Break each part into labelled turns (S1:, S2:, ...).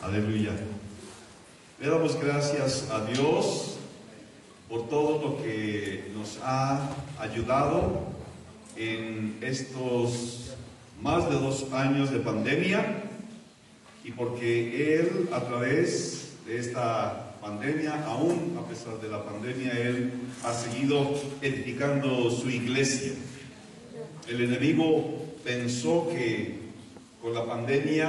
S1: Aleluya. Le damos gracias a Dios por todo lo que nos ha ayudado en estos más de 2 años de pandemia, y porque Él, a través de esta pandemia, aún a pesar de la pandemia, Él ha seguido edificando su iglesia. El enemigo pensó que con la pandemia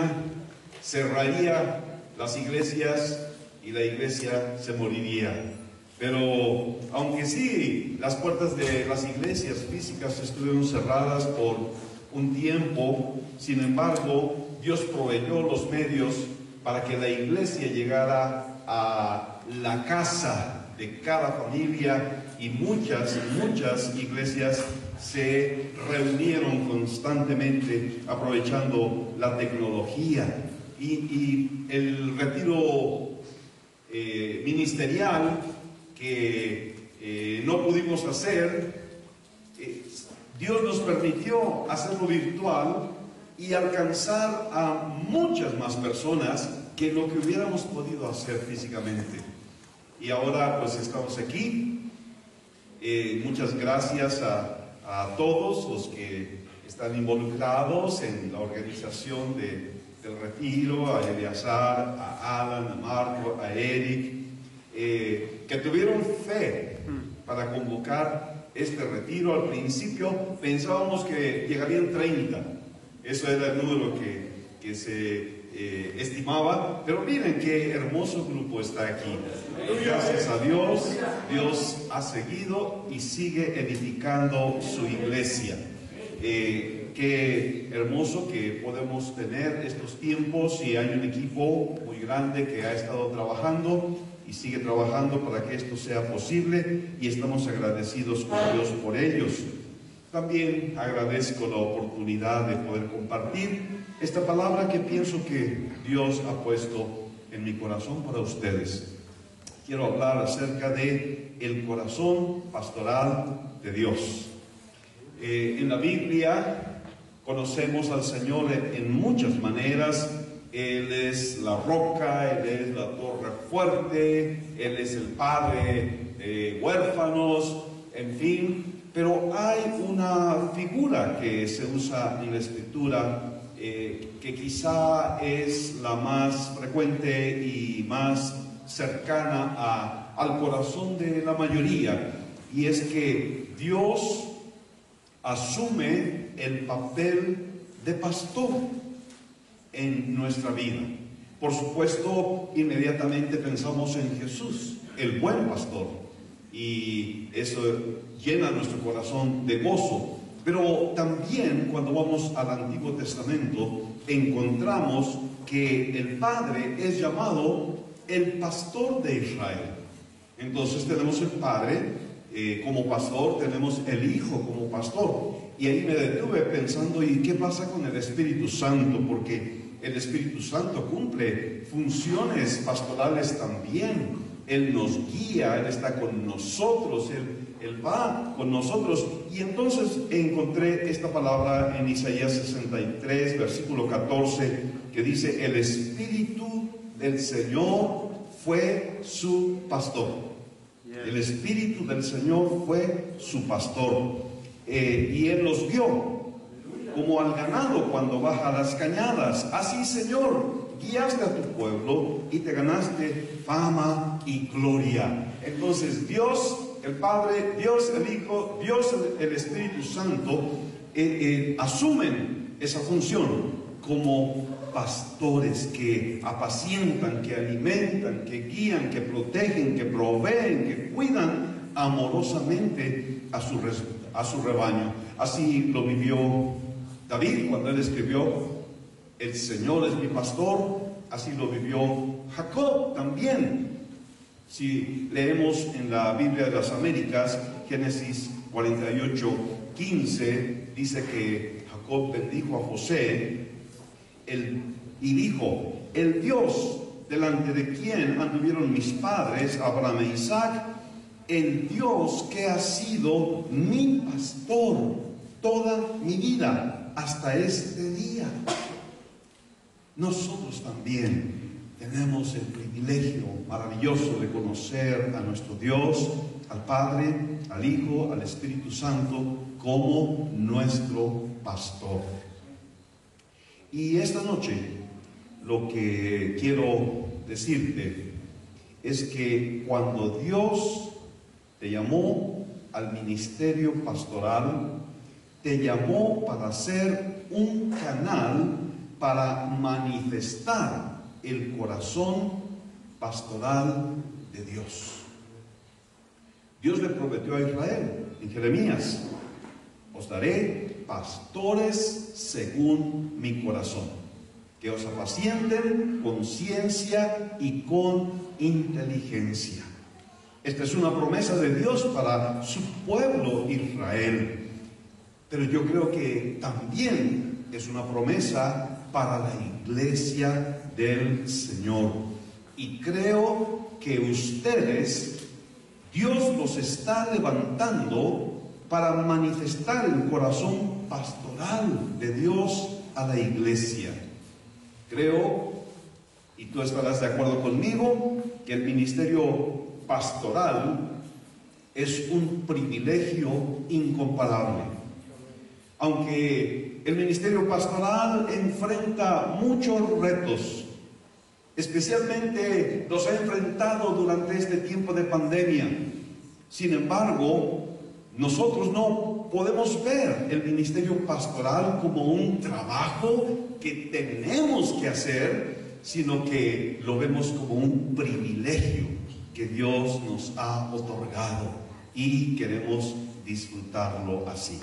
S1: cerraría las iglesias y la iglesia se moriría. Pero aunque sí, las puertas de las iglesias físicas estuvieron cerradas por un tiempo, sin embargo, Dios proveyó los medios para que la iglesia llegara a la casa de cada familia, y muchas iglesias se reunieron constantemente aprovechando la tecnología. Y el retiro ministerial que no pudimos hacer, Dios nos permitió hacerlo virtual y alcanzar a muchas más personas que lo que hubiéramos podido hacer físicamente. Y ahora pues estamos aquí. Muchas gracias a todos los que están involucrados en la organización del retiro, a Eleazar, a Alan, a Marco, a Eric, que tuvieron fe para convocar este retiro. Al principio pensábamos que llegarían 30, eso era el número que se estimaba, pero miren qué hermoso grupo está aquí. Gracias a Dios, Dios ha seguido y sigue edificando su iglesia. Qué hermoso que podemos tener estos tiempos, y hay un equipo muy grande que ha estado trabajando y sigue trabajando para que esto sea posible, y estamos agradecidos con Dios por ellos. También agradezco la oportunidad de poder compartir esta palabra que pienso que Dios ha puesto en mi corazón para ustedes. Quiero hablar acerca de el corazón pastoral de Dios. En la Biblia conocemos al Señor en muchas maneras. Él es la roca, Él es la torre fuerte, Él es el padre de huérfanos, en fin. Pero hay una figura que se usa en la Escritura que quizá es la más frecuente y más cercana al corazón de la mayoría, y es que Dios asume el papel de pastor en nuestra vida. Por supuesto, inmediatamente pensamos en Jesús, el buen pastor, y eso llena nuestro corazón de gozo. Pero también cuando vamos al Antiguo Testamento encontramos que el Padre es llamado el pastor de Israel. Entonces tenemos el Padre como pastor, tenemos el Hijo como pastor. Y ahí me detuve pensando, ¿y qué pasa con el Espíritu Santo? Porque el Espíritu Santo cumple funciones pastorales también. Él nos guía, Él está con nosotros, Él va con nosotros. Y entonces encontré esta palabra en Isaías 63, versículo 14, que dice: el Espíritu del Señor fue su pastor. El Espíritu del Señor fue su pastor. Y Él los guió como al ganado cuando baja las cañadas. Así, Señor, guiaste a tu pueblo y te ganaste fama y gloria. Entonces Dios el Padre, Dios el Hijo, Dios el Espíritu Santo asumen esa función como pastores que apacientan, que alimentan, que guían, que protegen, que proveen, que cuidan amorosamente a su rebaño. Así lo vivió David cuando él escribió: el Señor es mi pastor. Así lo vivió Jacob también. Si leemos en la Biblia de las Américas, Génesis 48:15, dice que Jacob bendijo a José y dijo: el Dios delante de quien anduvieron mis padres, Abraham e Isaac, el Dios que ha sido mi pastor toda mi vida hasta este día. Nosotros también tenemos el privilegio maravilloso de conocer a nuestro Dios, al Padre, al Hijo, al Espíritu Santo como nuestro pastor. Y esta noche lo que quiero decirte es que cuando Dios te llamó al ministerio pastoral, te llamó para ser un canal para manifestar el corazón pastoral de Dios. Dios le prometió a Israel en Jeremías: os daré pastores según mi corazón, que os apacienten con ciencia y con inteligencia. Esta es una promesa de Dios para su pueblo Israel, pero yo creo que también es una promesa para la iglesia del Señor. Y creo que ustedes, Dios los está levantando para manifestar el corazón pastoral de Dios a la iglesia. Creo, y tú estarás de acuerdo conmigo, que el ministerio pastoral es un privilegio incomparable. Aunque el ministerio pastoral enfrenta muchos retos, especialmente los ha enfrentado durante este tiempo de pandemia. Sin embargo, nosotros no podemos ver el ministerio pastoral como un trabajo que tenemos que hacer, sino que lo vemos como un privilegio que Dios nos ha otorgado y queremos disfrutarlo así.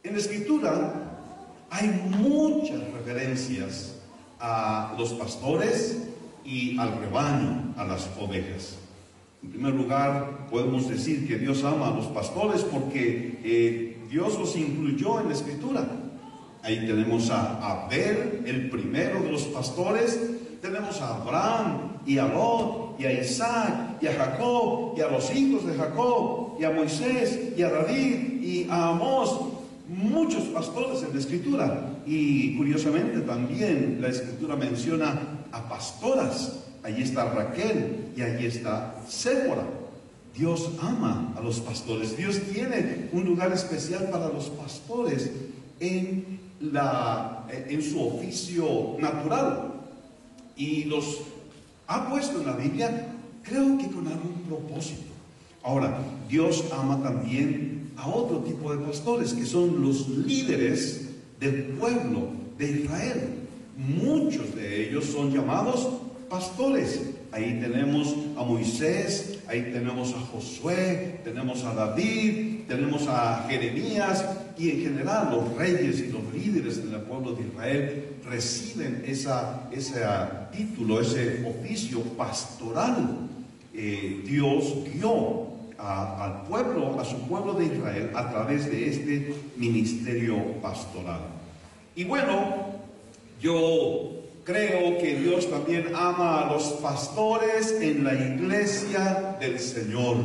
S1: En la Escritura hay muchas referencias a los pastores y al rebaño, a las ovejas. En primer lugar, podemos decir que Dios ama a los pastores porque Dios los incluyó en la Escritura. Ahí tenemos a Abel, el primero de los pastores. Tenemos a Abraham y a Lot y a Isaac y a Jacob y a los hijos de Jacob y a Moisés y a David y a Amós. Muchos pastores en la Escritura. Y curiosamente también la Escritura menciona a pastoras. Allí está Raquel y allí está Séfora. Dios ama a los pastores. Dios tiene un lugar especial para los pastores en su oficio natural. Y los ha puesto en la Biblia, creo que con algún propósito. Ahora, Dios ama también a otro tipo de pastores, que son los líderes del pueblo de Israel. Muchos de ellos son llamados pastores. Ahí tenemos a Moisés, ahí tenemos a Josué, tenemos a David, tenemos a Jeremías, y en general los reyes y los líderes del pueblo de Israel reciben ese título, ese oficio pastoral. Dios guió al pueblo, a su pueblo de Israel, a través de este ministerio pastoral. Y bueno, yo creo que Dios también ama a los pastores en la iglesia del Señor.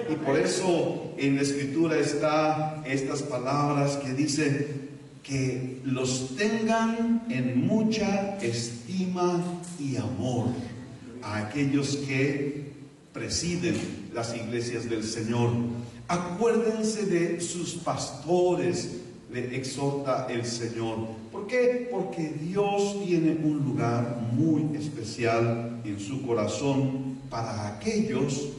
S1: Y por eso en la Escritura está estas palabras que dice que los tengan en mucha estima y amor a aquellos que presiden las iglesias del Señor. Acuérdense de sus pastores, le exhorta el Señor. ¿Por qué? Porque Dios tiene un lugar muy especial en su corazón para aquellos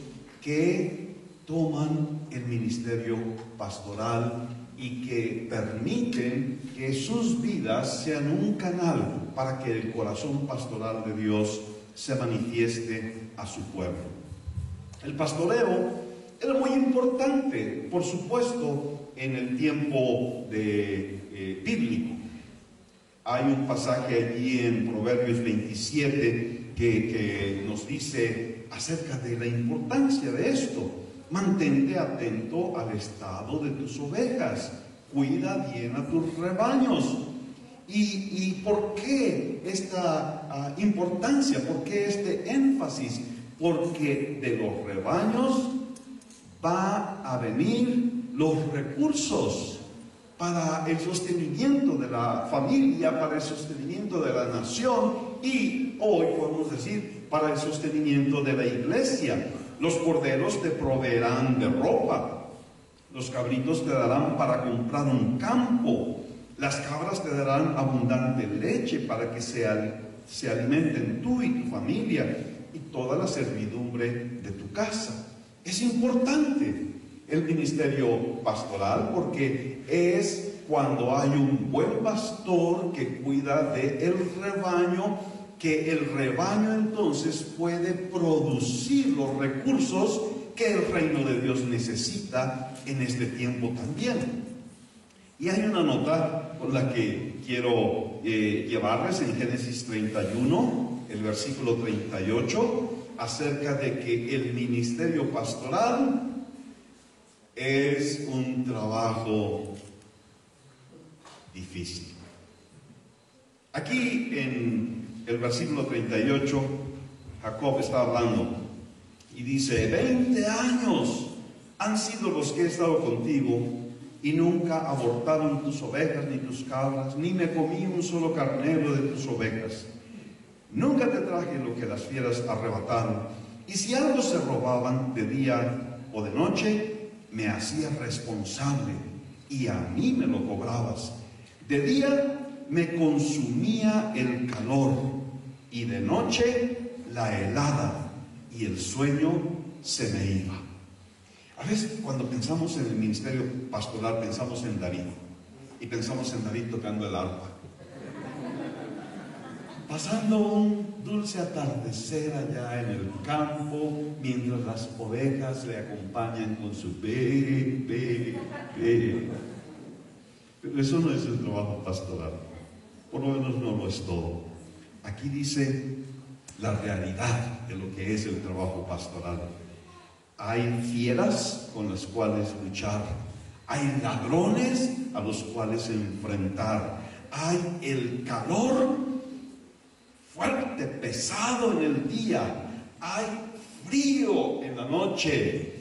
S1: que toman el ministerio pastoral y que permiten que sus vidas sean un canal para que el corazón pastoral de Dios se manifieste a su pueblo. El pastoreo era muy importante, por supuesto, en el tiempo bíblico. Hay un pasaje allí en Proverbios 27 que nos dice acerca de la importancia de esto. Mantente atento al estado de tus ovejas, cuida bien a tus rebaños. ¿Y por qué esta importancia? ¿Por qué este énfasis? porque de los rebaños va a venir los recursos para el sostenimiento de la familia, para el sostenimiento de la nación y hoy podemos decir para el sostenimiento de la iglesia. Los corderos te proveerán de ropa, los cabritos te darán para comprar un campo, las cabras te darán abundante leche para que se alimenten tú y tu familia y toda la servidumbre de tu casa. Es importante el ministerio pastoral porque es cuando hay un buen pastor que cuida del rebaño, que el rebaño entonces puede producir los recursos que el reino de Dios necesita en este tiempo también. Y hay una nota con la que quiero llevarles en Génesis 31, el versículo 38, acerca de que el ministerio pastoral es un trabajo difícil. Aquí en el versículo 38, Jacob está hablando y dice: 20 años han sido los que he estado contigo y nunca abortaron tus ovejas ni tus cabras, ni me comí un solo carnero de tus ovejas. Nunca te traje lo que las fieras arrebataron, y si algo se robaban de día o de noche, me hacías responsable y a mí me lo cobrabas. De día me consumía el calor y de noche la helada y el sueño se me iba. A veces cuando pensamos en el ministerio pastoral pensamos en David y pensamos en David tocando el arpa, pasando un dulce atardecer allá en el campo mientras las ovejas le acompañan con su be, be, be. Pero eso no es el trabajo pastoral, por lo menos no lo es todo. Aquí dice la realidad de lo que es el trabajo pastoral. Hay fieras con las cuales luchar, hay ladrones a los cuales enfrentar, hay el calor fuerte, pesado en el día, hay frío en la noche,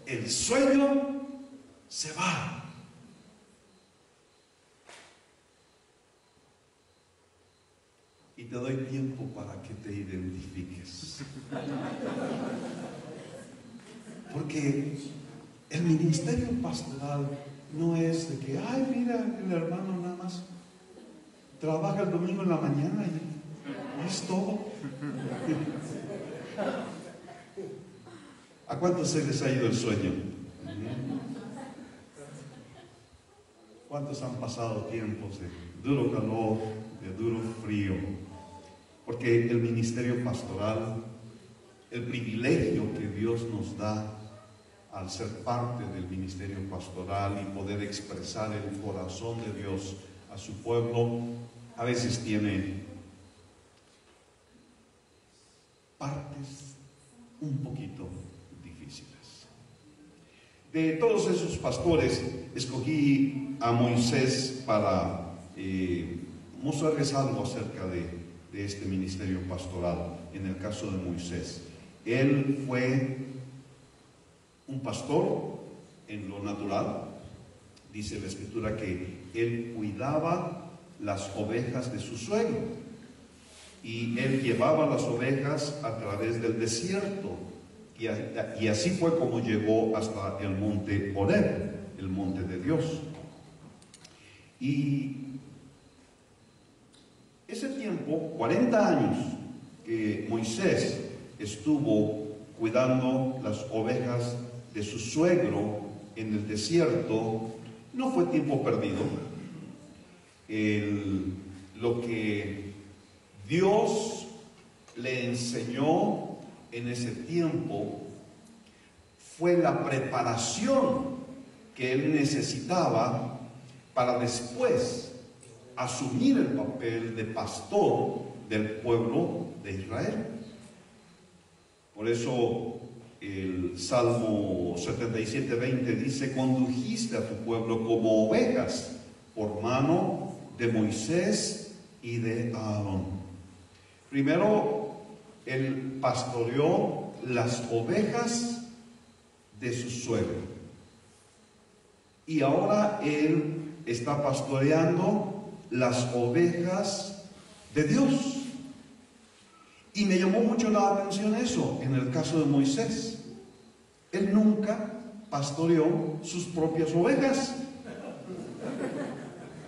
S1: el sueño se va. Y te doy tiempo para que te identifiques. Porque el ministerio pastoral no es de que, ay, mira, el hermano nada más trabaja el domingo en la mañana y es todo. ¿A cuántos se les ha ido el sueño? ¿Cuántos han pasado tiempos de duro calor, de duro frío? Porque el ministerio pastoral, el privilegio que Dios nos da al ser parte del ministerio pastoral y poder expresar el corazón de Dios a su pueblo, a veces tiene partes un poquito difíciles. De todos esos pastores, escogí a Moisés para mostrarles algo acerca de este ministerio pastoral. En el caso de Moisés, él fue un pastor en lo natural. Dice la Escritura que él cuidaba las ovejas de su suegro y él llevaba las ovejas a través del desierto y así fue como llegó hasta el monte Horeb, el monte de Dios. Y ese tiempo, 40 años que Moisés estuvo cuidando las ovejas de su suegro en el desierto, no fue tiempo perdido. Lo que Dios le enseñó en ese tiempo fue la preparación que él necesitaba para después asumir el papel de pastor del pueblo de Israel. Por eso el Salmo 77:20 dice: condujiste a tu pueblo como ovejas por mano de Moisés y de Aarón. Primero, él pastoreó las ovejas de su suegro. Y ahora él está pastoreando las ovejas de Dios. Y me llamó mucho la atención eso en el caso de Moisés. Él nunca pastoreó sus propias ovejas.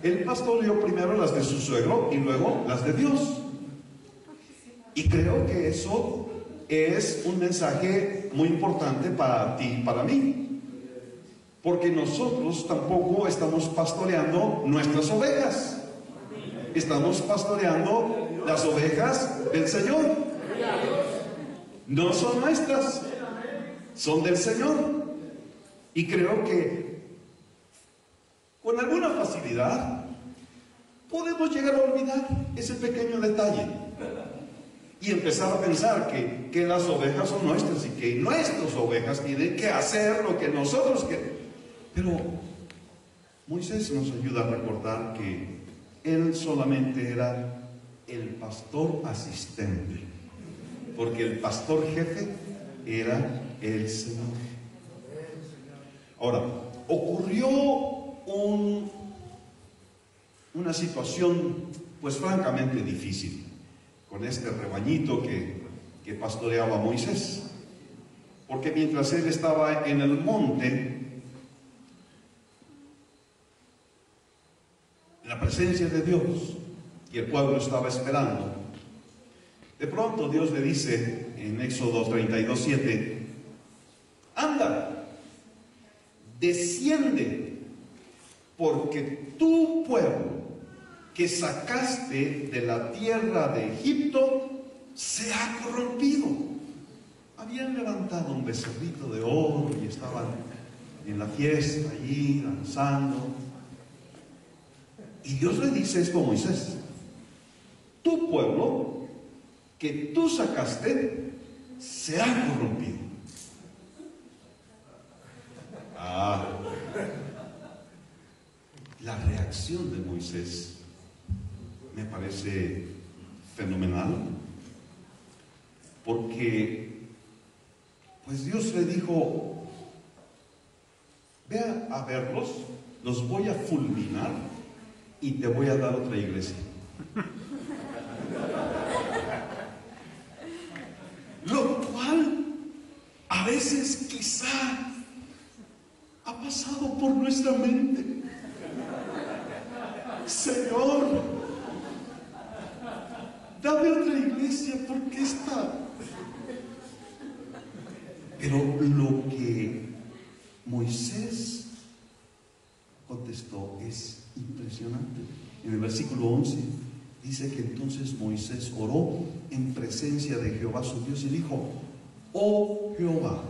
S1: Él pastoreó primero las de su suegro y luego las de Dios. Y creo que eso es un mensaje muy importante para ti y para mí. Porque nosotros tampoco estamos pastoreando nuestras ovejas. Estamos pastoreando las ovejas del Señor. No son nuestras, son del Señor. Y creo que con alguna facilidad podemos llegar a olvidar ese pequeño detalle y empezar a pensar que las ovejas son nuestras y que nuestras ovejas tienen que hacer lo que nosotros queremos. Pero Moisés nos ayuda a recordar que él solamente era el pastor asistente, porque el pastor jefe era el Señor. Ahora, ocurrió una situación pues francamente difícil con este rebañito que pastoreaba Moisés, porque mientras él estaba en el monte, en la presencia de Dios, y el pueblo estaba esperando, de pronto Dios le dice en Éxodo 32:7: anda, desciende, porque tu pueblo que sacaste de la tierra de Egipto se ha corrompido. Habían levantado un becerrito de oro y estaban en la fiesta allí danzando. Y Dios le dice esto a Moisés: tu pueblo que tú sacaste se ha corrompido. La reacción de Moisés me parece fenomenal, porque pues Dios le dijo: ve a verlos, los voy a fulminar y te voy a dar otra iglesia. Lo cual a veces quizá ha pasado por nuestra mente. Señor, dame otra iglesia, porque esta... Pero lo que Moisés contestó es impresionante. En el versículo 11 dice que entonces Moisés oró en presencia de Jehová su Dios y dijo: oh Jehová,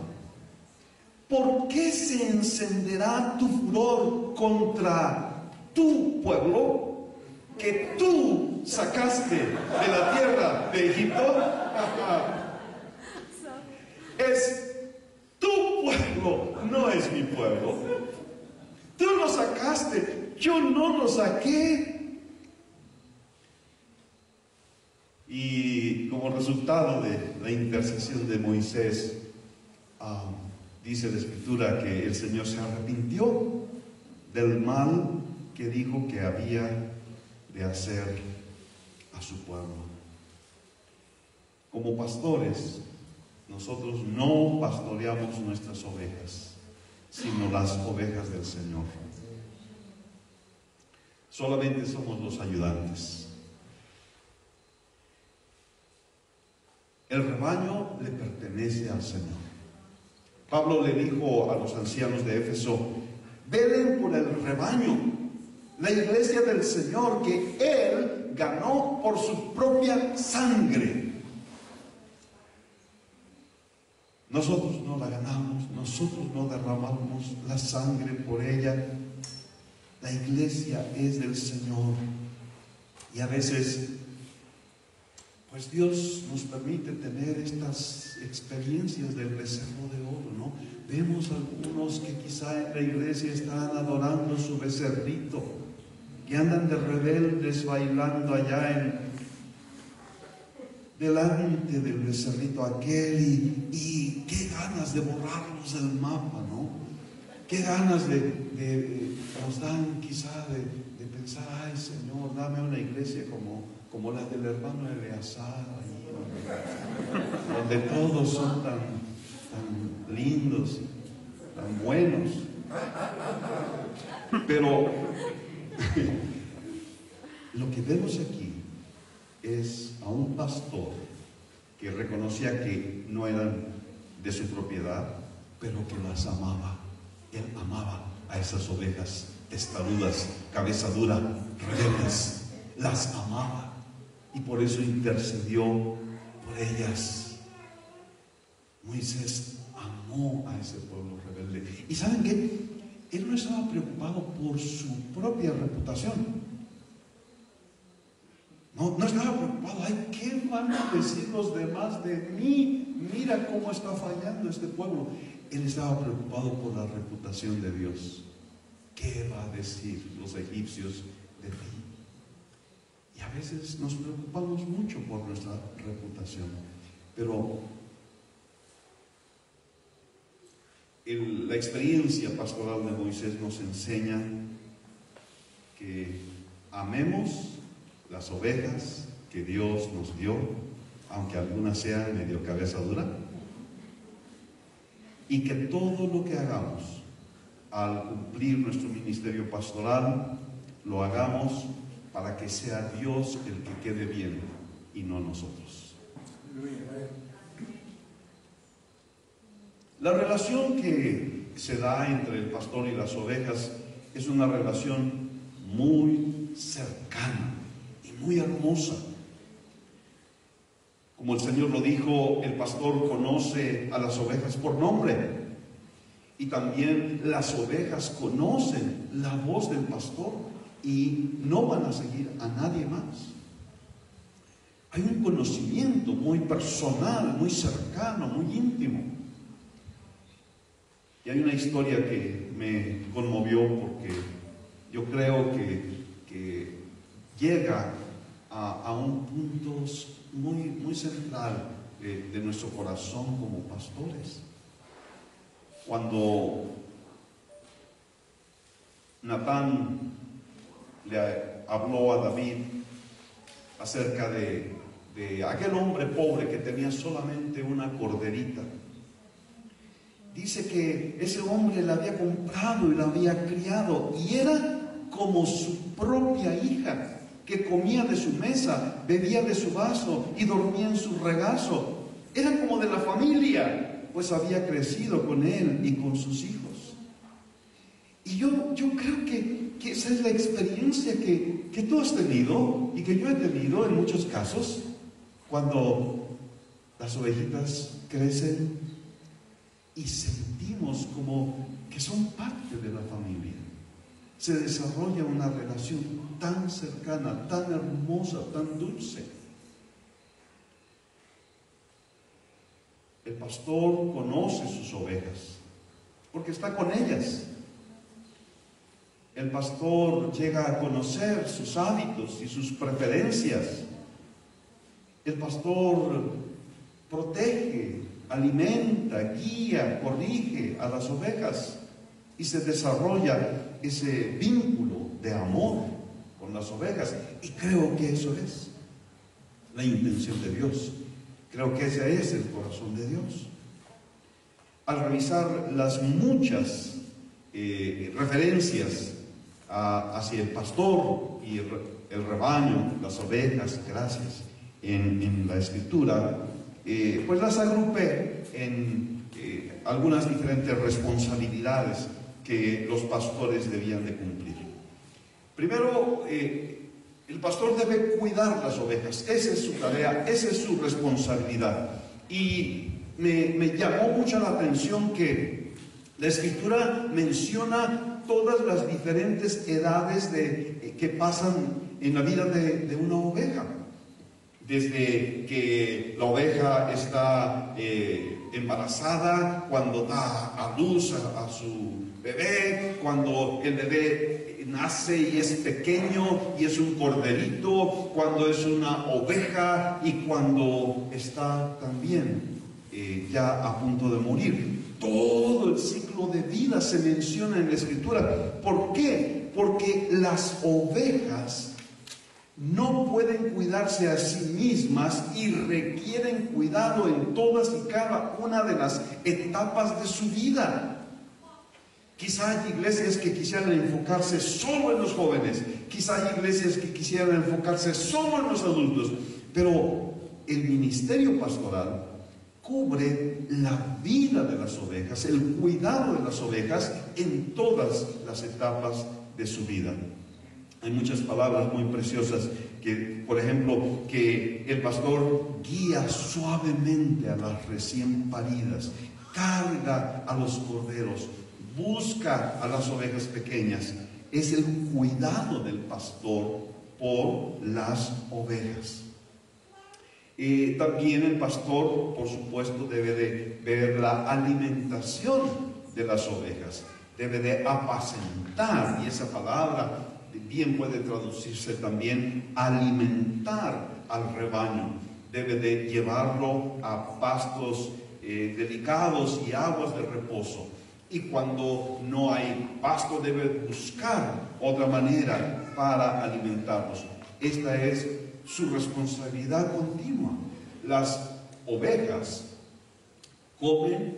S1: ¿por qué se encenderá tu furor contra tu pueblo que tú sacaste de la tierra de Egipto? Es tu pueblo, no es mi pueblo. Tú lo sacaste, yo no lo saqué. Y como resultado de la intercesión de Moisés, dice la Escritura que el Señor se arrepintió del mal que dijo que había de hacer a su pueblo. Como pastores, nosotros no pastoreamos nuestras ovejas, sino las ovejas del Señor. Solamente somos los ayudantes. El rebaño le pertenece al Señor. Pablo le dijo a los ancianos de Éfeso: velen por el rebaño, la iglesia del Señor, que Él ganó por su propia sangre. Nosotros no la ganamos, nosotros no derramamos la sangre por ella. La iglesia es del Señor. Y a veces, pues Dios nos permite tener estas experiencias del becerro de oro, ¿no? Vemos algunos que quizá en la iglesia están adorando su becerrito, que andan de rebeldes bailando allá delante del becerrito aquel y qué ganas de borrarlos del mapa, ¿no? Qué ganas nos dan quizá de pensar, ay Señor, dame una iglesia como la del hermano Eleazar, donde todos son tan lindos, tan buenos. Pero lo que vemos aquí es a un pastor que reconocía que no eran de su propiedad, pero que las amaba. Él amaba a esas ovejas testarudas, cabeza dura, rebeldes. Las amaba y por eso intercedió por ellas. Moisés amó a ese pueblo rebelde. ¿Y saben qué? Él no estaba preocupado por su propia reputación. No estaba preocupado. Ay, ¿qué van a decir los demás de mí? Mira cómo está fallando este pueblo. Él estaba preocupado por la reputación de Dios. ¿Qué va a decir los egipcios de mí? Y a veces nos preocupamos mucho por nuestra reputación. Pero la experiencia pastoral de Moisés nos enseña que amemos las ovejas que Dios nos dio, aunque algunas sean medio cabeza dura, y que todo lo que hagamos al cumplir nuestro ministerio pastoral, lo hagamos para que sea Dios el que quede bien y no nosotros. La relación que se da entre el pastor y las ovejas es una relación muy cercana y muy hermosa. Como el Señor lo dijo, el pastor conoce a las ovejas por nombre y también las ovejas conocen la voz del pastor y no van a seguir a nadie más. Hay un conocimiento muy personal, muy cercano, muy íntimo. Y hay una historia que me conmovió porque yo creo que llega a un punto muy central de nuestro corazón como pastores. Cuando Natán le habló a David acerca de aquel hombre pobre que tenía solamente una corderita, dice que ese hombre la había comprado y la había criado y era como su propia hija, que comía de su mesa, bebía de su vaso y dormía en su regazo. Era como de la familia, pues había crecido con él y con sus hijos. Y yo creo que esa es la experiencia que tú has tenido y que yo he tenido en muchos casos, cuando las ovejitas crecen y sentimos como que son parte de la familia. Se desarrolla una relación tan cercana, tan hermosa, tan dulce. El pastor conoce sus ovejas porque está con ellas. El pastor llega a conocer sus hábitos y sus preferencias. El pastor protege, alimenta, guía, corrige a las ovejas y se desarrolla ese vínculo de amor con las ovejas. Y creo que eso es la intención de Dios. Creo que ese es el corazón de Dios. Al revisar las muchas referencias hacia el pastor y el rebaño, las ovejas, gracias, en la Escritura, pues las agrupé en algunas diferentes responsabilidades que los pastores debían de cumplir. Primero, el pastor debe cuidar las ovejas. Esa es su tarea, esa es su responsabilidad. Y me llamó mucho la atención que la Escritura menciona todas las diferentes edades que pasan en la vida de una oveja. Desde que la oveja está embarazada, cuando da a luz a su bebé, cuando el bebé nace y es pequeño y es un corderito, cuando es una oveja y cuando está también ya a punto de morir. Todo el ciclo de vida se menciona en la Escritura. ¿Por qué? Porque las ovejas no pueden cuidarse a sí mismas y requieren cuidado en todas y cada una de las etapas de su vida. Quizá hay iglesias que quisieran enfocarse solo en los jóvenes, quizá hay iglesias que quisieran enfocarse solo en los adultos, pero el ministerio pastoral cubre la vida de las ovejas, el cuidado de las ovejas en todas las etapas de su vida. Hay muchas palabras muy preciosas que, por ejemplo, que el pastor guía suavemente a las recién paridas, carga a los corderos, busca a las ovejas pequeñas. Es el cuidado del pastor por las ovejas. También el pastor, por supuesto, debe de ver la alimentación de las ovejas, debe de apacentar, y esa palabra bien puede traducirse también alimentar al rebaño. Debe de llevarlo a pastos delicados y aguas de reposo. Y cuando no hay pasto, debe buscar otra manera para alimentarlos. Esta es su responsabilidad continua. Las ovejas comen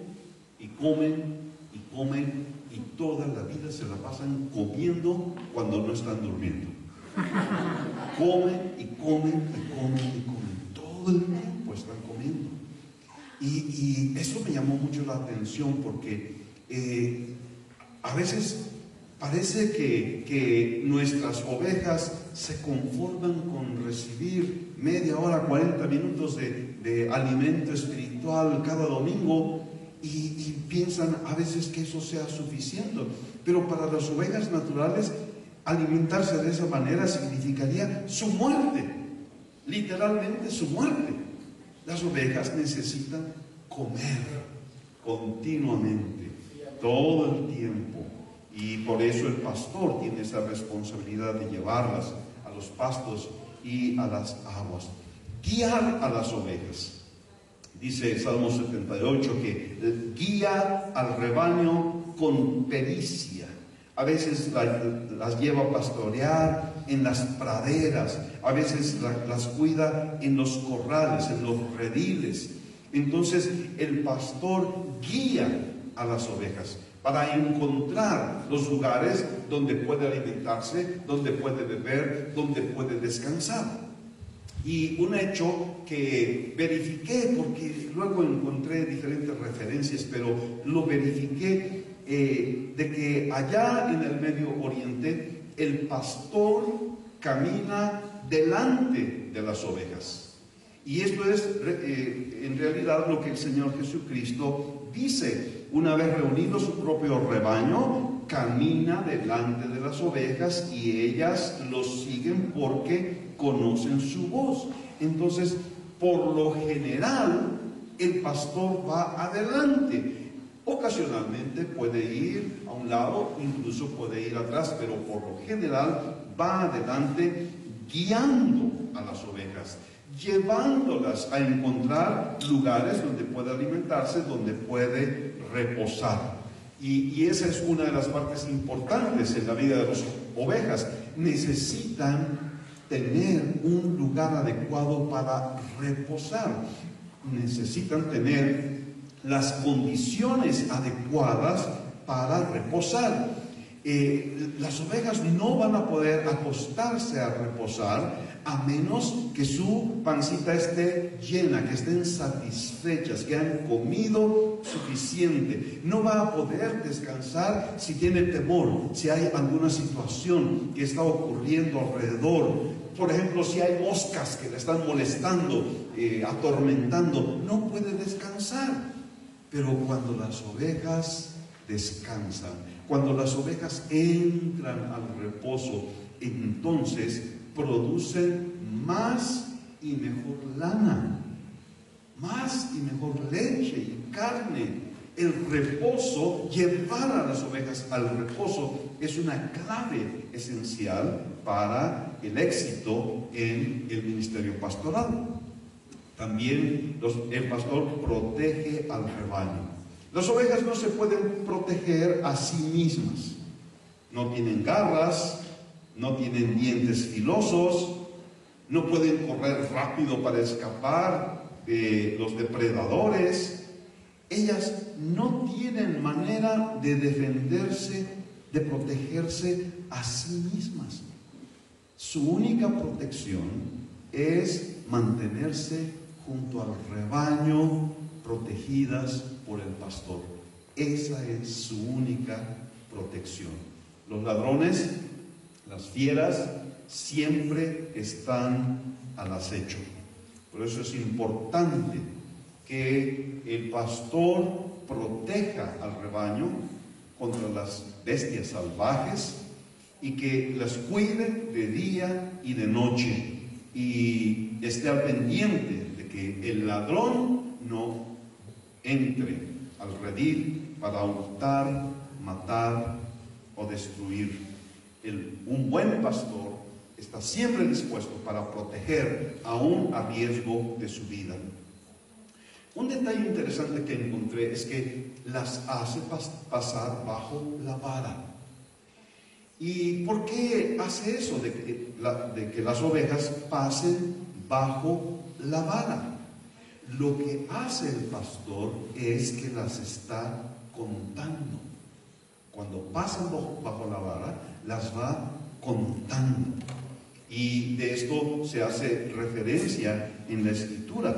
S1: y comen y comen, y toda la vida se la pasan comiendo cuando no están durmiendo. Comen y comen y comen y comen. Todo el tiempo están comiendo. Y eso me llamó mucho la atención porque a veces parece que nuestras ovejas se conforman con recibir media hora, 40 minutos de alimento espiritual cada domingo y piensan a veces que eso sea suficiente. Pero para las ovejas naturales, alimentarse de esa manera significaría su muerte, literalmente su muerte. Las ovejas necesitan comer continuamente, todo el tiempo, y por eso el pastor tiene esa responsabilidad de llevarlas a los pastos y a las aguas, guiar a las ovejas. Dice Salmo 78 que guía al rebaño con pericia. A veces las lleva a pastorear en las praderas, a veces las cuida en los corrales, en los rediles. Entonces el pastor guía a las ovejas para encontrar los lugares donde puede alimentarse, donde puede beber, donde puede descansar. Y un hecho que verifiqué, porque luego encontré diferentes referencias, pero lo verifiqué, de que allá en el Medio Oriente el pastor camina delante de las ovejas. Y esto es en realidad lo que el Señor Jesucristo dice. Una vez reunido su propio rebaño, camina delante de las ovejas y ellas lo siguen porque conocen su voz. Entonces, por lo general, el pastor va adelante. Ocasionalmente puede ir a un lado, incluso puede ir atrás, pero por lo general va adelante guiando a las ovejas, llevándolas a encontrar lugares donde puede alimentarse, donde puede reposar. Y esa es una de las partes importantes en la vida de las ovejas. Necesitan tener un lugar adecuado para reposar. Necesitan tener las condiciones adecuadas para reposar. Las ovejas no van a poder acostarse a reposar a menos que su pancita esté llena, que estén satisfechas, que han comido suficiente. No va a poder descansar si tiene temor, si hay alguna situación que está ocurriendo alrededor. Por ejemplo, si hay moscas que le están molestando, atormentando, no puede descansar. Pero cuando las ovejas descansan, cuando las ovejas entran al reposo, entonces producen más y mejor lana, más y mejor leche y carne, El reposo, llevar a las ovejas al reposo, es una clave esencial para el éxito en el ministerio pastoral. También el pastor protege al rebaño. Las ovejas no se pueden proteger a sí mismas. No tienen garras, no tienen dientes filosos, no pueden correr rápido para escapar de los depredadores. Ellas no tienen manera de defenderse, de protegerse a sí mismas. Su única protección es mantenerse junto al rebaño, protegidas por el pastor. Esa es su única protección. Los ladrones, las fieras, siempre están al acecho. Por eso es importante que el pastor proteja al rebaño contra las bestias salvajes y que las cuide de día y de noche y esté al pendiente de que el ladrón no entre al redil para hurtar, matar o destruir. Un buen pastor está siempre dispuesto para proteger, aún a riesgo de su vida. Un detalle interesante que encontré es que las hace pasar bajo la vara. ¿Y por qué hace eso de que las ovejas pasen bajo la vara? Lo que hace el pastor es que las está contando. Cuando pasan bajo la vara, las va contando. Y de esto se hace referencia en la Escritura.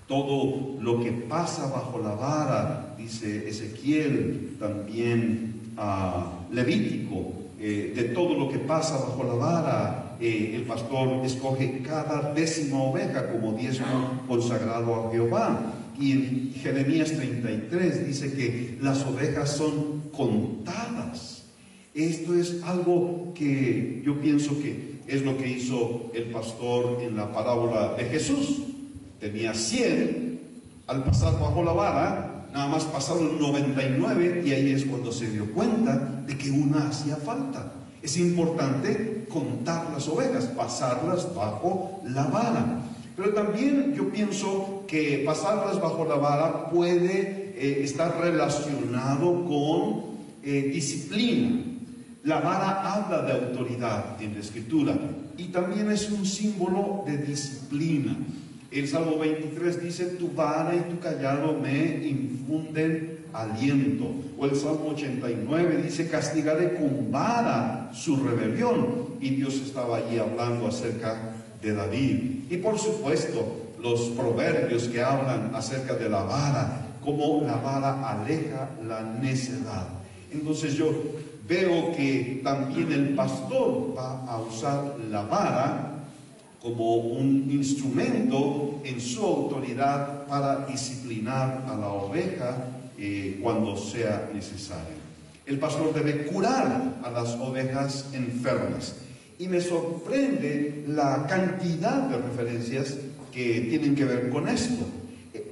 S1: Todo lo que pasa bajo la vara, dice Ezequiel, también Levítico, de todo lo que pasa bajo la vara, el pastor escoge cada 10ª oveja como diezmo consagrado a Jehová. Y en Jeremías 33 dice que las ovejas son contadas. Esto es algo que yo pienso que es lo que hizo el pastor en la parábola de Jesús. Tenía 100, al pasar bajo la vara, nada más pasaron 99 y ahí es cuando se dio cuenta de que una hacía falta. Es importante contar las ovejas, pasarlas bajo la vara. Pero también yo pienso que pasarlas bajo la vara puede estar relacionado con disciplina. La vara habla de autoridad en la Escritura y también es un símbolo de disciplina. El Salmo 23 dice: tu vara y tu callado me infunden aliento. O el Salmo 89 dice: castigaré con vara su rebelión. Y Dios estaba allí hablando acerca de David. Y por supuesto, los proverbios que hablan acerca de la vara, como la vara aleja la necedad. Entonces yo veo que también el pastor va a usar la vara como un instrumento en su autoridad para disciplinar a la oveja cuando sea necesario. El pastor debe curar a las ovejas enfermas. Y me sorprende la cantidad de referencias que tienen que ver con esto.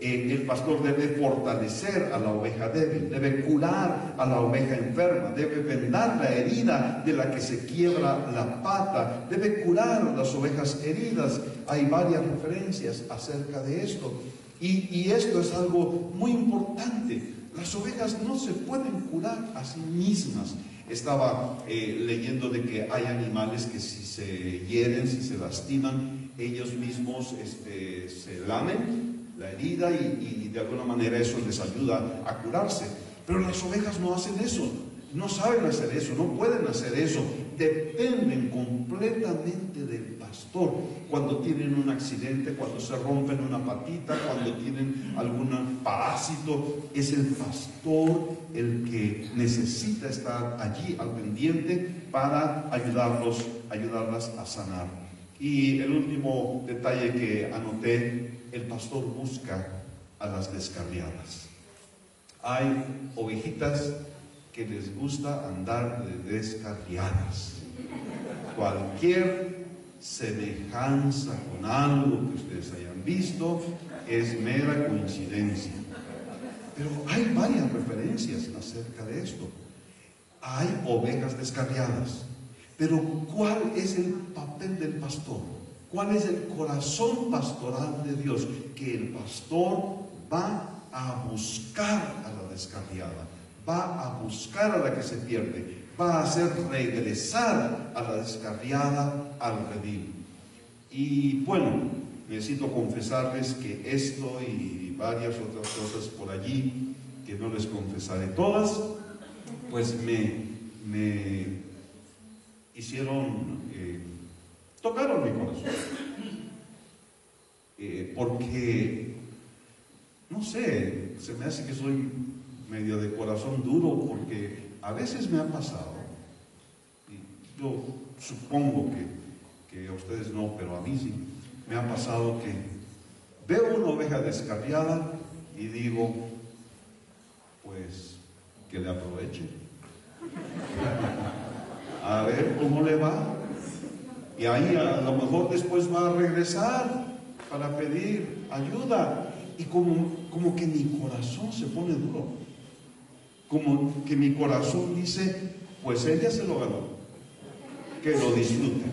S1: El pastor debe fortalecer a la oveja débil, debe curar a la oveja enferma, debe vendar la herida de la que se quiebra la pata, debe curar a las ovejas heridas. Hay varias referencias acerca de esto. Y esto es algo muy importante. Las ovejas no se pueden curar a sí mismas. Estaba leyendo de que hay animales que si se hieren, si se lastiman, ellos mismos se lamen la herida y de alguna manera eso les ayuda a curarse. Pero las ovejas no hacen eso, no saben hacer eso, no pueden hacer eso. Dependen completamente del pastor. Cuando tienen un accidente, cuando se rompen una patita, cuando tienen algún parásito, es el pastor el que necesita estar allí al pendiente para ayudarlas a sanar. Y el último detalle que anoté: el pastor busca a las descarriadas. Hay ovejitas que les gusta andar de descarriadas. Cualquier semejanza con algo que ustedes hayan visto es mera coincidencia. Pero hay varias referencias acerca de esto. Hay ovejas descarriadas. Pero ¿cuál es el papel del pastor? ¿Cuál es el corazón pastoral de Dios? Que el pastor va a buscar a la descarriada, va a buscar a la que se pierde, va a hacer regresar a la descarriada al redil. Y bueno, necesito confesarles que esto y varias otras cosas por allí, que no les confesaré todas, pues me hicieron, tocaron mi corazón. Porque, no sé, se me hace que soy medio de corazón duro, porque a veces me ha pasado, y yo supongo que a ustedes no, pero a mí sí, me ha pasado que veo una oveja descarriada y digo, pues, que le aproveche. A ver cómo le va. Y ahí a lo mejor después va a regresar para pedir ayuda. Y como que mi corazón se pone duro. Como que mi corazón dice, pues ella se lo ganó. Que lo disfrute.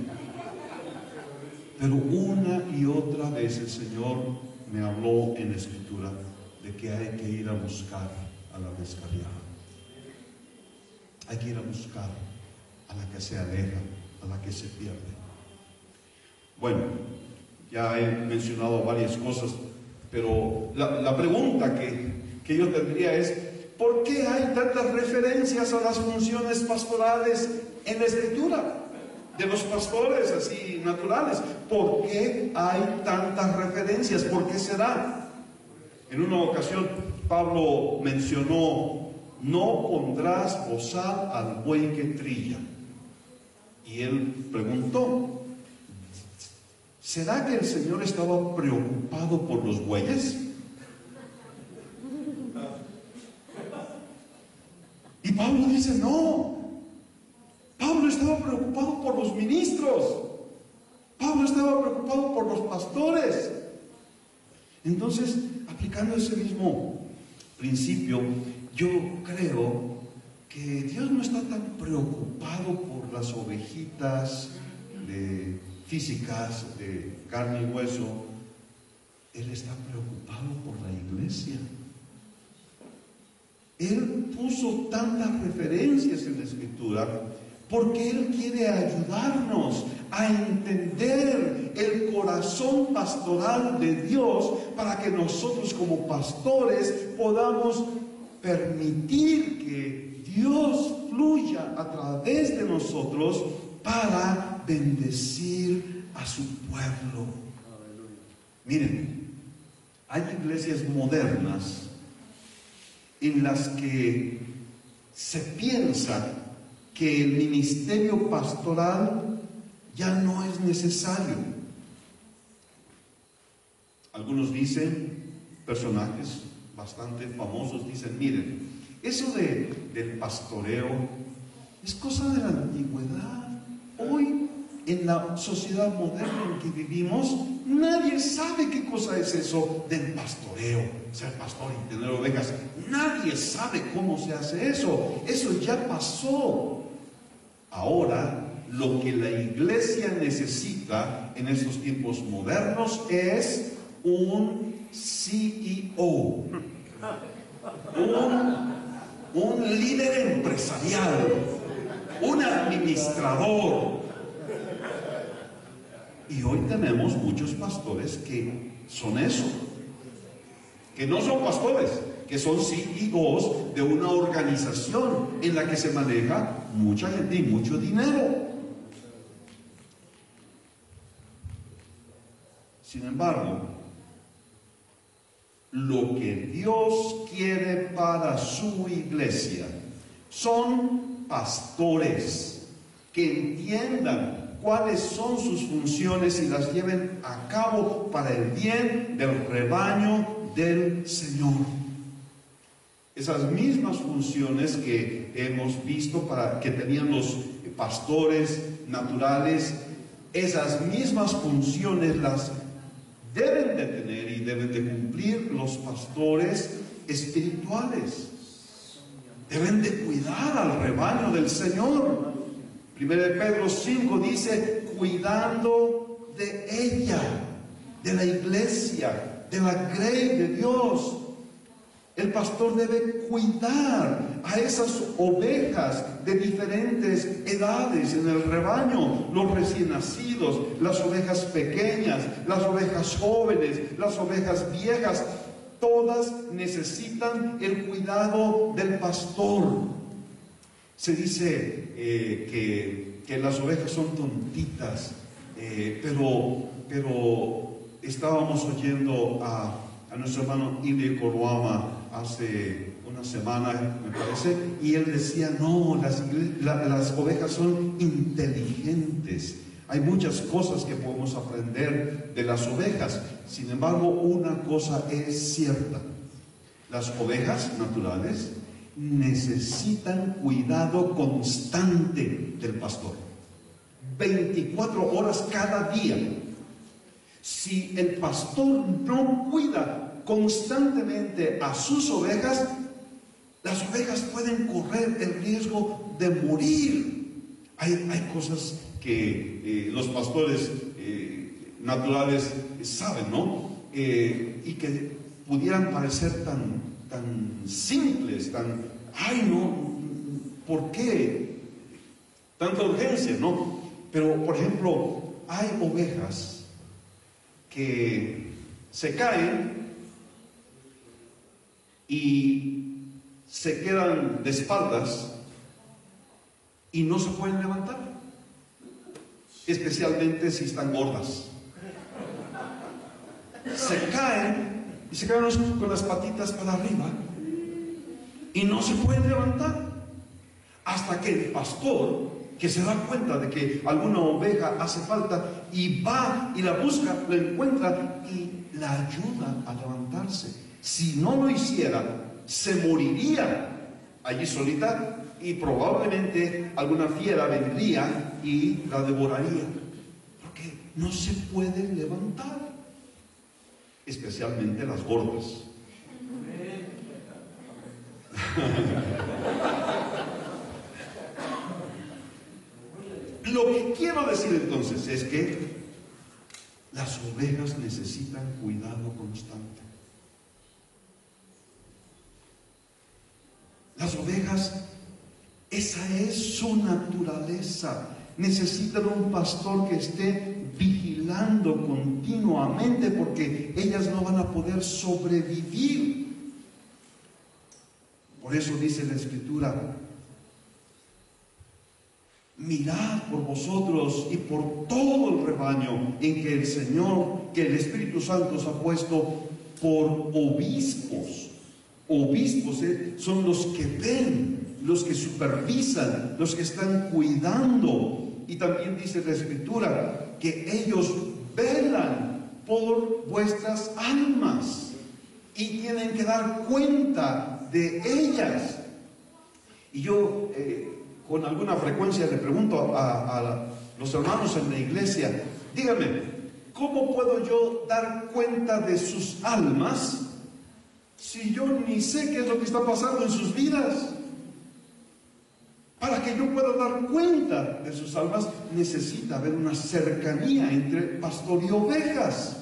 S1: Pero una y otra vez el Señor me habló en la Escritura de que hay que ir a buscar a la descarriada. Hay que ir a buscar a la que se aleja, a la que se pierde. Bueno, ya he mencionado varias cosas, pero la pregunta que yo tendría es, ¿por qué hay tantas referencias a las funciones pastorales en la Escritura? De los pastores así naturales. ¿Por qué hay tantas referencias? ¿Por qué será? En una ocasión Pablo mencionó, no pondrás bozal al buey que trilla. Y él preguntó, ¿será que el Señor estaba preocupado por los bueyes? Y Pablo dice, no. Pablo estaba preocupado por los ministros. Pablo estaba preocupado por los pastores. Entonces, aplicando ese mismo principio, yo creo que Dios no está tan preocupado por las ovejitas físicas de carne y hueso. Él está preocupado por la iglesia. Él puso tantas referencias en la Escritura porque Él quiere ayudarnos a entender el corazón pastoral de Dios para que nosotros como pastores podamos permitir que Dios fluya a través de nosotros para bendecir a su pueblo. Miren, hay iglesias modernas en las que se piensa que el ministerio pastoral ya no es necesario. Algunos dicen, personajes bastante famosos dicen, miren, eso del pastoreo es cosa de la antigüedad. Hoy, en la sociedad moderna en que vivimos, nadie sabe qué cosa es eso del pastoreo, ser pastor y tener ovejas. Nadie sabe cómo se hace eso. Eso ya pasó. Ahora, lo que la iglesia necesita en estos tiempos modernos es un CEO, un líder empresarial, un administrador. Y hoy tenemos muchos pastores que son eso, que no son pastores, que son CEOs de una organización en la que se maneja mucha gente y mucho dinero. Sin embargo, lo que Dios quiere para su iglesia son pastores que entiendan cuáles son sus funciones y las lleven a cabo para el bien del rebaño del Señor. Esas mismas funciones que hemos visto que tenían los pastores naturales, esas mismas funciones las deben de tener y deben de cumplir los pastores espirituales. Deben de cuidar al rebaño del Señor. 1 Pedro 5 dice, cuidando de ella, de la iglesia, de la grey de Dios. El pastor debe cuidar a esas ovejas de diferentes edades en el rebaño, los recién nacidos, las ovejas pequeñas, las ovejas jóvenes, las ovejas viejas. Todas necesitan el cuidado del pastor. Se dice que las ovejas son tontitas, pero estábamos oyendo a nuestro hermano Ili Koruama hace una semana, me parece, y él decía, no, las ovejas son inteligentes. Hay muchas cosas que podemos aprender de las ovejas. Sin embargo, una cosa es cierta. Las ovejas naturales necesitan cuidado constante del pastor. 24 horas cada día. Si el pastor no cuida constantemente a sus ovejas, las ovejas pueden correr el riesgo de morir. Hay cosas que los pastores naturales saben, ¿no? Y que pudieran parecer tan simples, ay, no, ¿por qué tanta urgencia, no? Pero, por ejemplo, hay ovejas que se caen y se quedan de espaldas y no se pueden levantar, especialmente si están gordas. Se caen y se quedan con las patitas para arriba y no se pueden levantar, hasta que el pastor, que se da cuenta de que alguna oveja hace falta, y va y la busca, la encuentra y la ayuda a levantarse. Si no lo hiciera, se moriría allí solita y probablemente alguna fiera vendría y la devoraría, porque no se puede levantar, especialmente las gordas. Lo que quiero decir entonces es que las ovejas necesitan cuidado constante. Las ovejas, esa es su naturaleza. Necesitan un pastor que esté vigilando continuamente, porque ellas no van a poder sobrevivir. Por eso dice la Escritura: mirad por vosotros y por todo el rebaño en que el Señor, que el Espíritu Santo os ha puesto por obispos. Obispos son los que ven, los que supervisan, los que están cuidando. Y también dice la Escritura que ellos velan por vuestras almas y tienen que dar cuenta de ellas. Y yo con alguna frecuencia le pregunto a los hermanos en la iglesia: díganme, ¿cómo puedo yo dar cuenta de sus almas si yo ni sé qué es lo que está pasando en sus vidas? Para que yo pueda dar cuenta de sus almas, necesita haber una cercanía entre pastor y ovejas.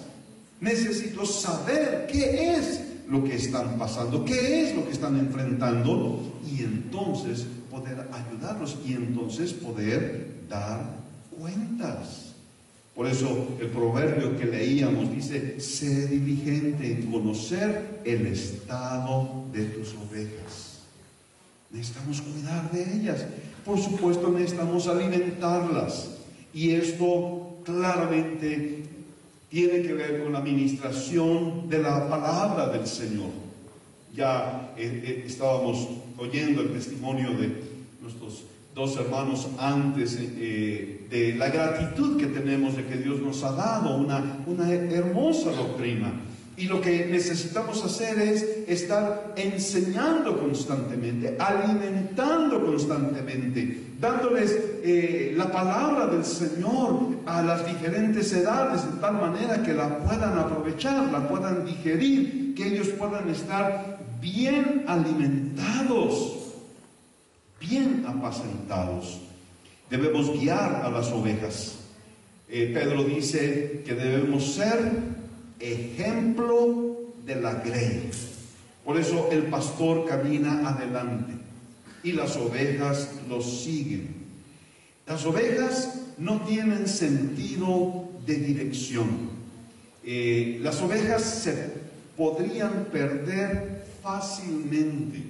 S1: Necesito saber qué es lo que están pasando, qué es lo que están enfrentando, y entonces poder ayudarlos, y entonces poder dar cuentas. Por eso el proverbio que leíamos dice: sé diligente en conocer el estado de tus ovejas. Necesitamos cuidar de ellas. Por supuesto, necesitamos alimentarlas, y esto claramente tiene que ver con la administración de la palabra del Señor. Ya estábamos oyendo el testimonio de nuestros dos hermanos antes de la gratitud que tenemos de que Dios nos ha dado una hermosa doctrina. Y lo que necesitamos hacer es estar enseñando constantemente, alimentando constantemente, dándoles la palabra del Señor a las diferentes edades, de tal manera que la puedan aprovechar, la puedan digerir, que ellos puedan estar bien alimentados, bien apacentados. Debemos guiar a las ovejas. Pedro dice que debemos ser ejemplo de la grey. Por eso el pastor camina adelante y las ovejas lo siguen. Las ovejas no tienen sentido de dirección. Las ovejas se podrían perder fácilmente,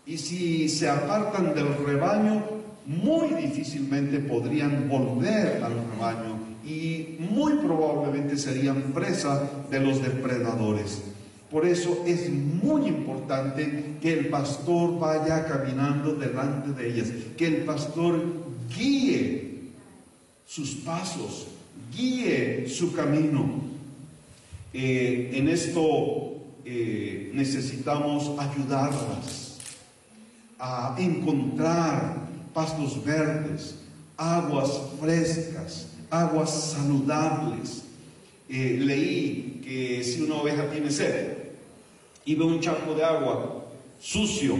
S1: y si se apartan del rebaño, muy difícilmente podrían volver al rebaño y muy probablemente serían presa de los depredadores. Por eso es muy importante que el pastor vaya caminando delante de ellas, que el pastor guíe sus pasos, guíe su camino. En esto necesitamos ayudarlas a encontrar pastos verdes, aguas frescas, aguas saludables. Leí que si una oveja tiene sed y ve un charco de agua sucio,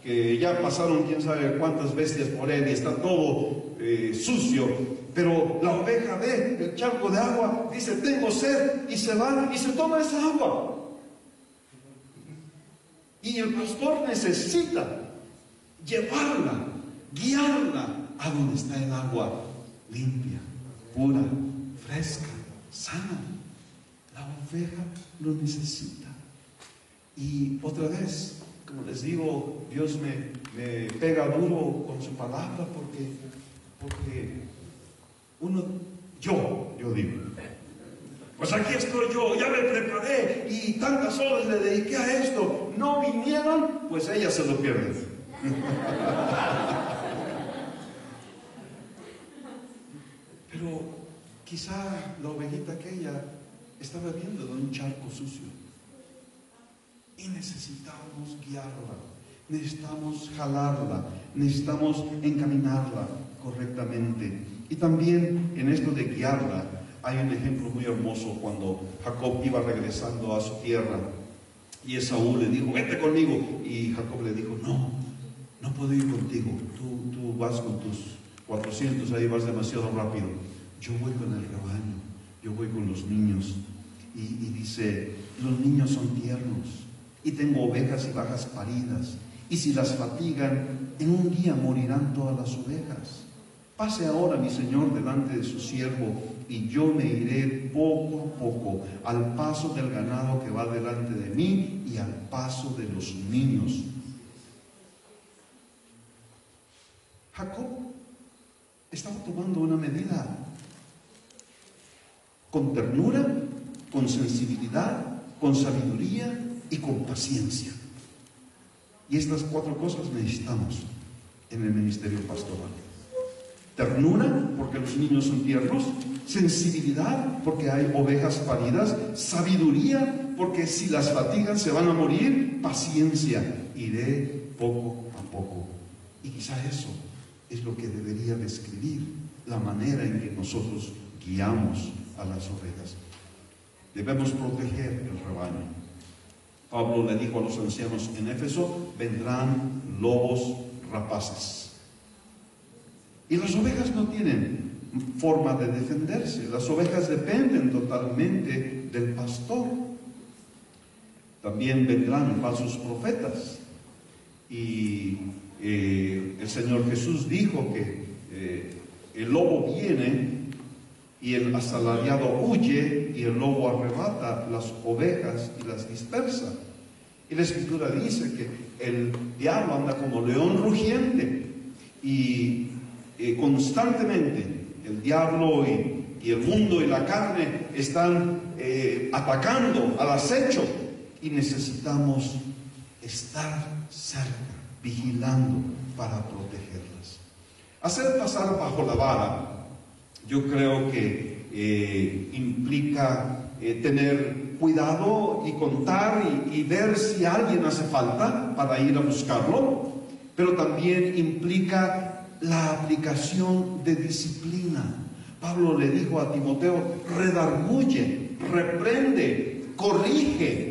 S1: que ya pasaron quién sabe cuántas bestias por él y está todo sucio, pero la oveja ve el charco de agua, dice tengo sed, y se va y se toma esa agua. Y el pastor necesita llevarla, guiarla a donde está el agua limpia, pura, fresca, sana. La oveja lo necesita. Y otra vez, como les digo, Dios me pega duro con su palabra porque yo digo, pues aquí estoy yo, ya me preparé y tantas horas le dediqué a esto, no vinieron, pues ellas se lo pierden. Pero quizá la ovejita aquella está bebiendo de un charco sucio y necesitamos guiarla, necesitamos jalarla, necesitamos encaminarla correctamente. Y también en esto de guiarla hay un ejemplo muy hermoso cuando Jacob iba regresando a su tierra y Esaú le dijo, vete conmigo, y Jacob le dijo, no puedo ir contigo, tú vas con tus 400, ahí vas demasiado rápido, yo voy con el rebaño, yo voy con los niños. Y dice, los niños son tiernos y tengo ovejas y vacas paridas, y si las fatigan, en un día morirán todas las ovejas. Pase ahora mi señor delante de su siervo, y yo me iré poco a poco, al paso del ganado que va delante de mí y al paso de los niños. Jacob estaba tomando una medida con ternura, con sensibilidad, con sabiduría y con paciencia. Y estas 4 cosas necesitamos en el ministerio pastoral. Ternura, porque los niños son tiernos. Sensibilidad, porque hay ovejas paridas. Sabiduría, porque si las fatigan se van a morir. Paciencia, iré poco a poco. Y quizá eso es lo que debería describir la manera en que nosotros guiamos a las ovejas. Debemos proteger el rebaño. Pablo le dijo a los ancianos en Éfeso, vendrán lobos rapaces. Y las ovejas no tienen forma de defenderse. Las ovejas dependen totalmente del pastor. También vendrán falsos profetas. Y el Señor Jesús dijo que el lobo viene y el asalariado huye, y el lobo arrebata las ovejas y las dispersa. Y la Escritura dice que el diablo anda como león rugiente, y constantemente el diablo y el mundo y la carne están atacando al acecho, y necesitamos estar cerca, vigilando para protegerlas. Hacer pasar bajo la vara, yo creo que implica tener cuidado y contar y ver si alguien hace falta para ir a buscarlo, pero también implica la aplicación de disciplina. Pablo le dijo a Timoteo: redarguye, reprende, corrige.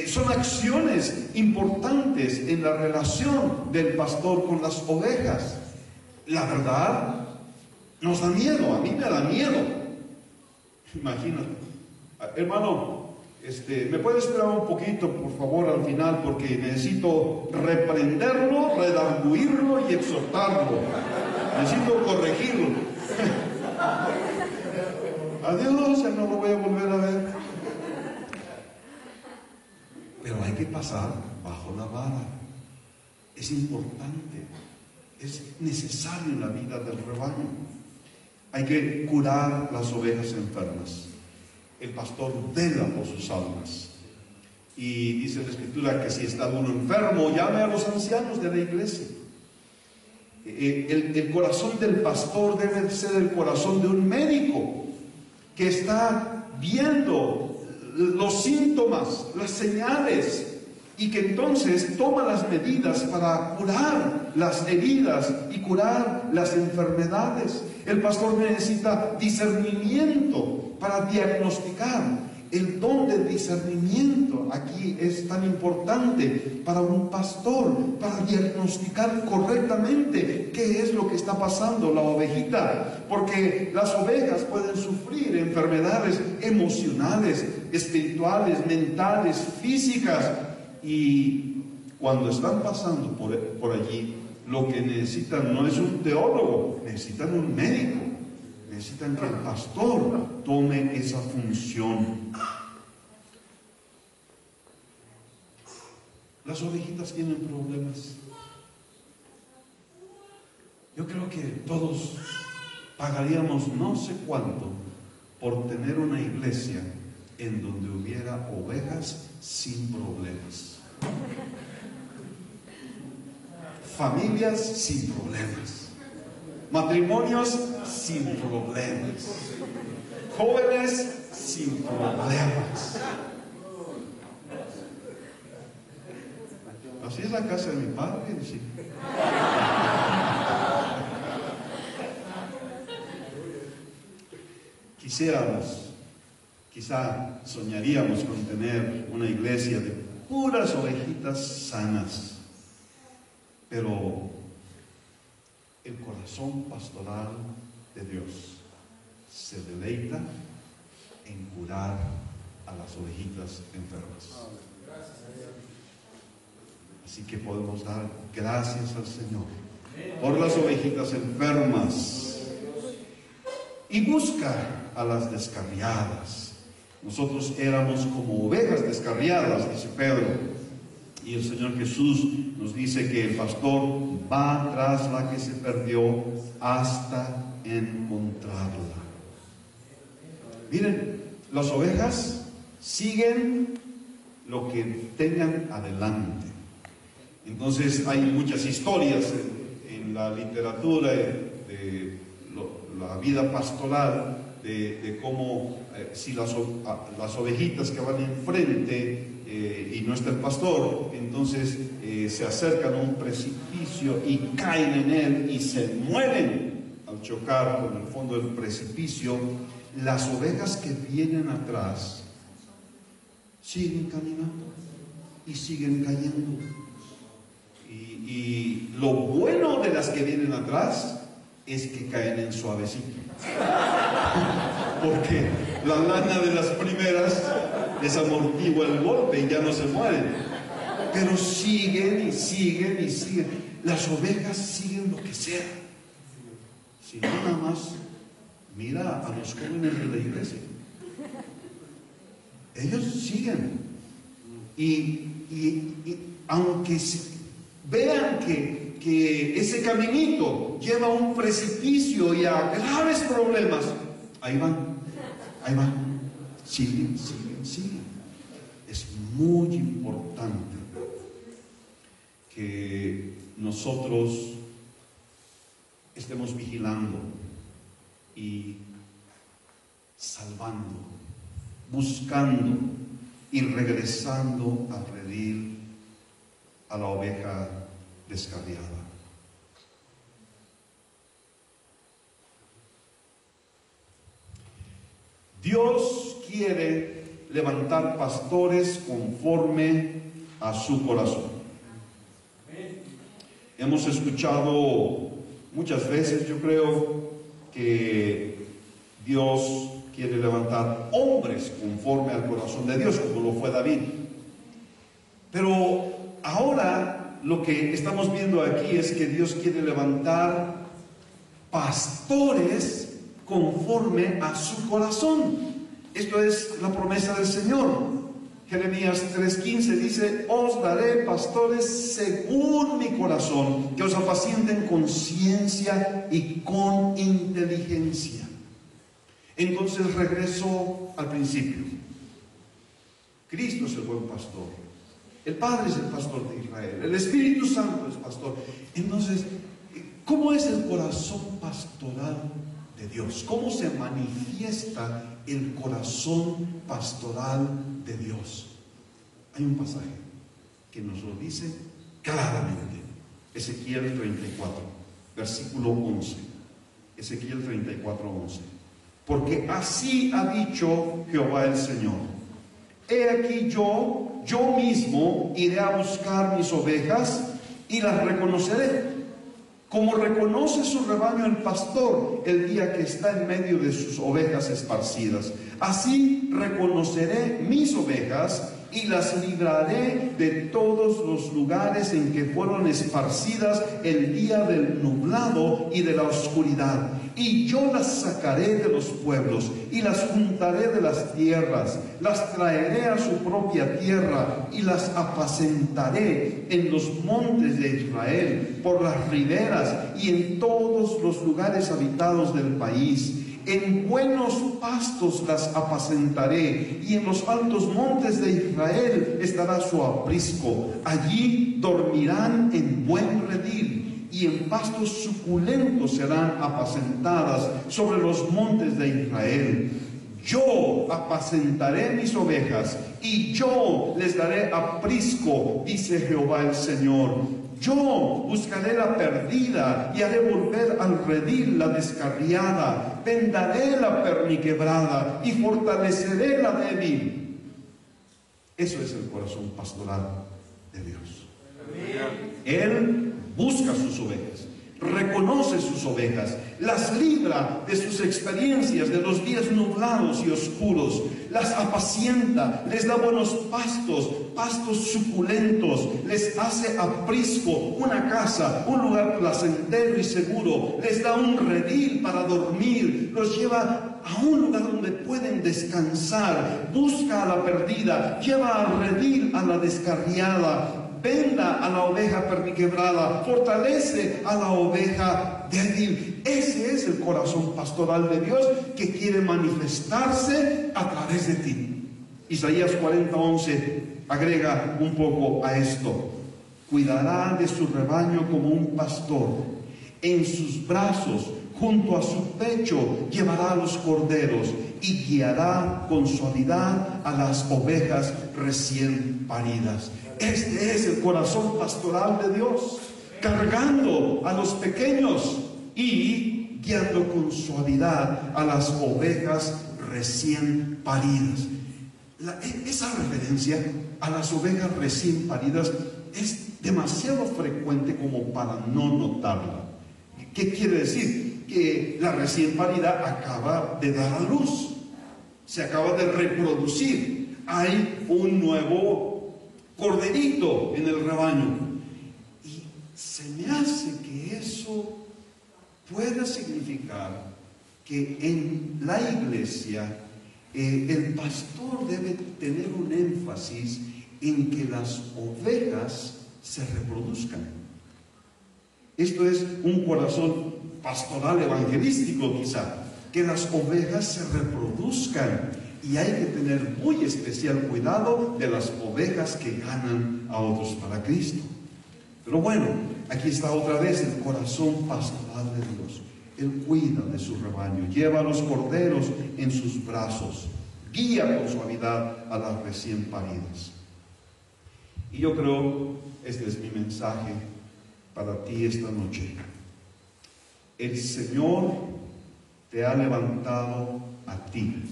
S1: Son acciones importantes en la relación del pastor con las ovejas. La verdad nos da miedo, a mí me da miedo. Imagínate, hermano, ¿me puede esperar un poquito, por favor, al final? Porque necesito reprenderlo, redarguirlo y exhortarlo. Necesito corregirlo. Adiós, ya no lo voy a volver a ver. Pero hay que pasar bajo la vara. Es importante, es necesario en la vida del rebaño. Hay que curar las ovejas enfermas. El pastor vela por sus almas. Y dice la Escritura que si está uno enfermo, llame a los ancianos de la iglesia. El corazón del pastor debe ser el corazón de un médico que está viendo los síntomas, las señales, y que entonces toma las medidas para curar las heridas y curar las enfermedades. El pastor necesita discernimiento para diagnosticar. El don del discernimiento aquí es tan importante para un pastor, para diagnosticar correctamente qué es lo que está pasando la ovejita, porque las ovejas pueden sufrir enfermedades emocionales, espirituales, mentales, físicas, y cuando están pasando por allí, lo que necesitan no es un teólogo, necesitan un médico. Necesitan que el pastor tome esa función. Las ovejitas tienen problemas. Yo creo que todos pagaríamos no sé cuánto por tener una iglesia en donde hubiera ovejas sin problemas. Familias sin problemas. Matrimonios sin problemas. Jóvenes sin problemas. Así es la casa de mi padre. Sí. Quizá soñaríamos con tener una iglesia de puras ovejitas sanas, pero el corazón pastoral de Dios se deleita en curar a las ovejitas enfermas. Así que podemos dar gracias al Señor por las ovejitas enfermas y busca a las descarriadas. Nosotros éramos como ovejas descarriadas, dice Pedro. Y el Señor Jesús nos dice que el pastor va tras la que se perdió hasta encontrarla. Miren, las ovejas siguen lo que tengan adelante. Entonces hay muchas historias en la literatura de la vida pastoral de cómo si las ovejitas que van enfrente y no está el pastor, entonces se acercan a un precipicio y caen en él y se mueren al chocar con el fondo del precipicio. Las ovejas que vienen atrás siguen caminando y siguen cayendo. Y lo bueno de las que vienen atrás es que caen en suavecito. Porque la lana de las primeras desamortigua el golpe y ya no se mueren. Pero siguen y siguen y siguen. Las ovejas siguen lo que sea. Si no, nada más mira a los jóvenes de la iglesia. Ellos siguen. Y aunque vean que ese caminito lleva a un precipicio y a graves problemas, ahí van, siguen. Es muy importante que nosotros estemos vigilando y salvando, buscando y regresando a redil a la oveja descarriada. Dios quiere levantar pastores conforme a su corazón. Hemos escuchado muchas veces, yo creo, que Dios quiere levantar hombres conforme al corazón de Dios, como lo fue David. Pero ahora lo que estamos viendo aquí es que Dios quiere levantar pastores conforme a su corazón. Esto es la promesa del Señor. Jeremías 3:15 dice: os daré pastores según mi corazón, que os apacienten con ciencia y con inteligencia. Entonces regreso al principio. Cristo es el buen pastor, el Padre es el pastor de Israel, el Espíritu Santo es pastor. Entonces, ¿cómo es el corazón pastoral de Dios? ¿Cómo se manifiesta el corazón pastoral de Dios? Hay un pasaje que nos lo dice claramente. Ezequiel 34, versículo 11. Ezequiel 34, 11. Porque así ha dicho Jehová el Señor: he aquí yo mismo iré a buscar mis ovejas y las reconoceré, como reconoce su rebaño el pastor el día que está en medio de sus ovejas esparcidas. Así reconoceré mis ovejas y las libraré de todos los lugares en que fueron esparcidas el día del nublado y de la oscuridad. Y yo las sacaré de los pueblos y las juntaré de las tierras, las traeré a su propia tierra y las apacentaré en los montes de Israel, por las riberas y en todos los lugares habitados del país. En buenos pastos las apacentaré, y en los altos montes de Israel estará su aprisco. Allí dormirán en buen redil, y en pastos suculentos serán apacentadas sobre los montes de Israel. Yo apacentaré mis ovejas, y yo les daré aprisco, dice Jehová el Señor. Yo buscaré la perdida y haré volver al redil la descarriada. Vendaré la perniquebrada y fortaleceré la débil. Eso es el corazón pastoral de Dios. Él busca sus ovejas, reconoce sus ovejas, las libra de sus experiencias de los días nublados y oscuros, las apacienta, les da buenos pastos, pastos suculentos, les hace aprisco, una casa, un lugar placentero y seguro, les da un redil para dormir, los lleva a un lugar donde pueden descansar, busca a la perdida, lleva al redil a la descarriada, venda a la oveja perniquebrada, fortalece a la oveja débil. Ese es el corazón pastoral de Dios que quiere manifestarse a través de ti. Isaías 40:11 agrega un poco a esto: cuidará de su rebaño como un pastor, en sus brazos, junto a su pecho, llevará a los corderos y guiará con suavidad a las ovejas recién paridas. Este es el corazón pastoral de Dios, cargando a los pequeños y guiando con suavidad a las ovejas recién paridas. Esa referencia a las ovejas recién paridas es demasiado frecuente como para no notarla. ¿Qué quiere decir? Que la recién parida acaba de dar a luz, se acaba de reproducir, hay un nuevo corderito en el rebaño. Y se me hace que eso pueda significar que en la iglesia el pastor debe tener un énfasis en que las ovejas se reproduzcan. Esto es un corazón pastoral evangelístico quizá, que las ovejas se reproduzcan. Y hay que tener muy especial cuidado de las ovejas que ganan a otros para Cristo. Pero bueno, aquí está otra vez el corazón pastoral de Dios. Él cuida de su rebaño, lleva a los corderos en sus brazos, guía con suavidad a las recién paridas. Y yo creo, este es mi mensaje para ti esta noche. El Señor te ha levantado a ti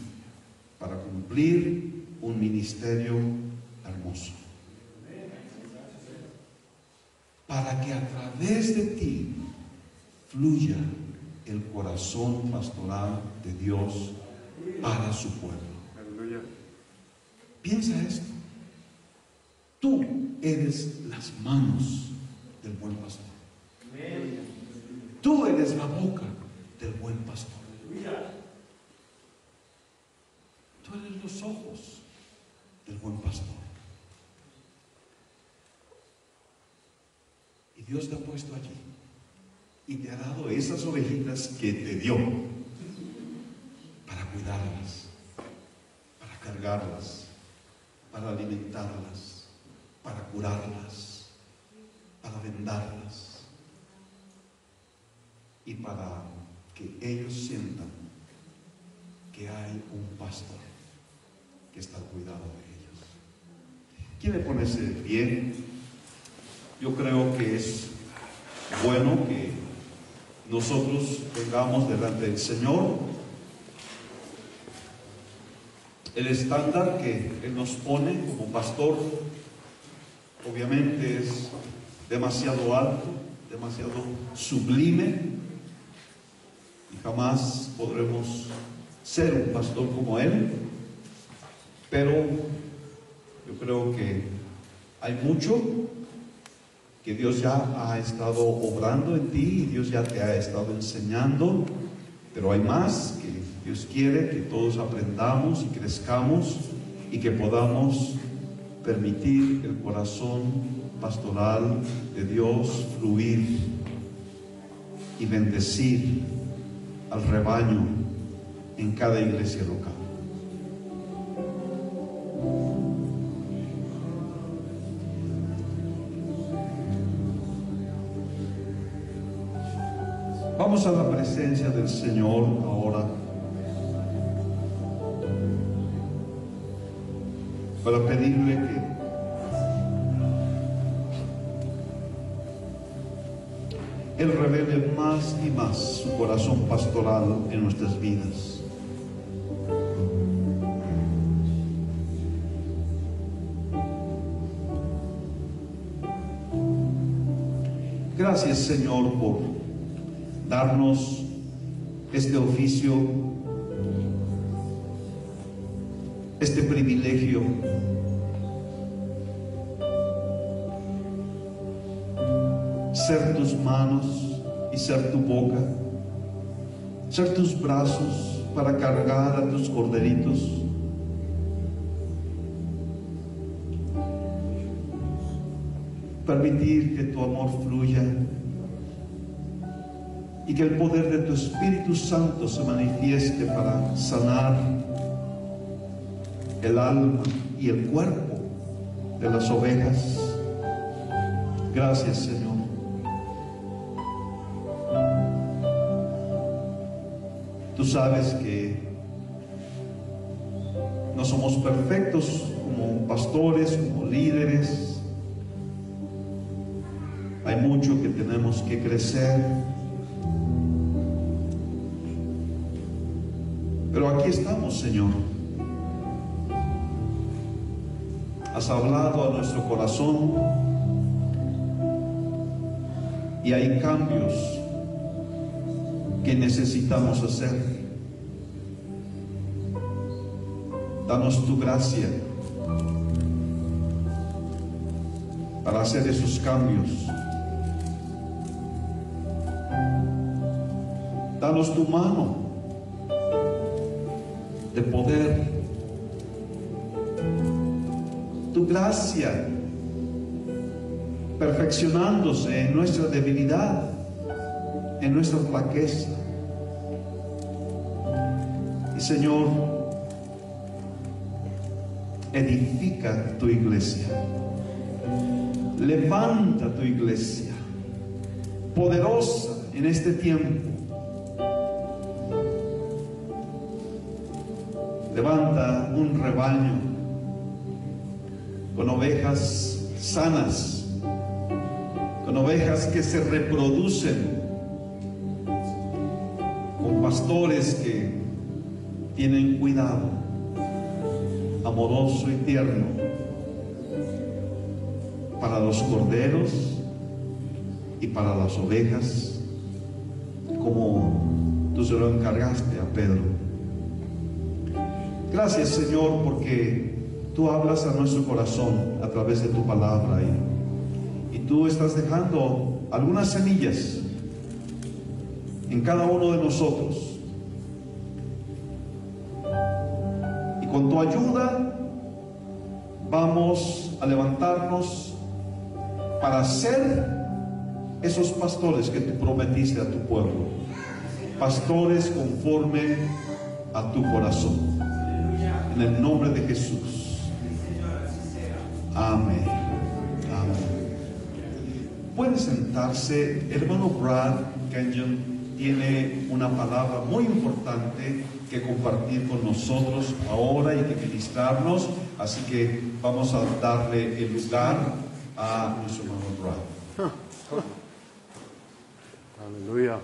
S1: para cumplir un ministerio hermoso, para que a través de ti fluya el corazón pastoral de Dios para su pueblo. Aleluya. Piensa esto. Tú eres las manos del buen pastor. Tú eres la boca del buen pastor. Tú eres los ojos del buen pastor. Y Dios te ha puesto allí y te ha dado esas ovejitas que te dio para cuidarlas, para cargarlas, para alimentarlas, para curarlas, para vendarlas y para que ellos sientan que hay un pastor que está al cuidado de ellos. ¿Quiere ponerse de pie? Yo creo que es bueno que nosotros tengamos delante del Señor el estándar que Él nos pone como pastor. Obviamente es demasiado alto, demasiado sublime, y jamás podremos ser un pastor como Él. Pero yo creo que hay mucho que Dios ya ha estado obrando en ti y Dios ya te ha estado enseñando, pero hay más que Dios quiere que todos aprendamos y crezcamos y que podamos permitir el corazón pastoral de Dios fluir y bendecir al rebaño en cada iglesia local. Vamos a la presencia del Señor ahora para pedirle que Él revele más y más su corazón pastoral en nuestras vidas. Gracias, Señor, por darnos este oficio, este privilegio, ser tus manos y ser tu boca, ser tus brazos para cargar a tus corderitos, permitir que tu amor fluya y que el poder de tu Espíritu Santo se manifieste para sanar el alma y el cuerpo de las ovejas. Gracias, Señor. Tú sabes que no somos perfectos como pastores, como líderes. Hay mucho que tenemos que crecer. Pero aquí estamos, Señor. Has hablado a nuestro corazón y hay cambios que necesitamos hacer. Danos tu gracia para hacer esos cambios. Danos tu mano de poder, tu gracia perfeccionándose en nuestra debilidad, en nuestra flaqueza. Y Señor, edifica tu iglesia, levanta tu iglesia poderosa en este tiempo. levanta un rebaño con ovejas sanas, con ovejas que se reproducen, con pastores que tienen cuidado amoroso y tierno para los corderos y para las ovejas, como tú se lo encargaste a Pedro. Gracias, Señor, porque tú hablas a nuestro corazón a través de tu palabra y tú estás dejando algunas semillas en cada uno de nosotros. Y con tu ayuda vamos a levantarnos para ser esos pastores que tú prometiste a tu pueblo, pastores conforme a tu corazón. En el nombre de Jesús. Amén. Amén. Pueden sentarse. El hermano Brad Kenyon tiene una palabra muy importante que compartir con nosotros ahora y que ministrarnos. Así que vamos a darle el lugar a nuestro hermano Brad.
S2: Aleluya.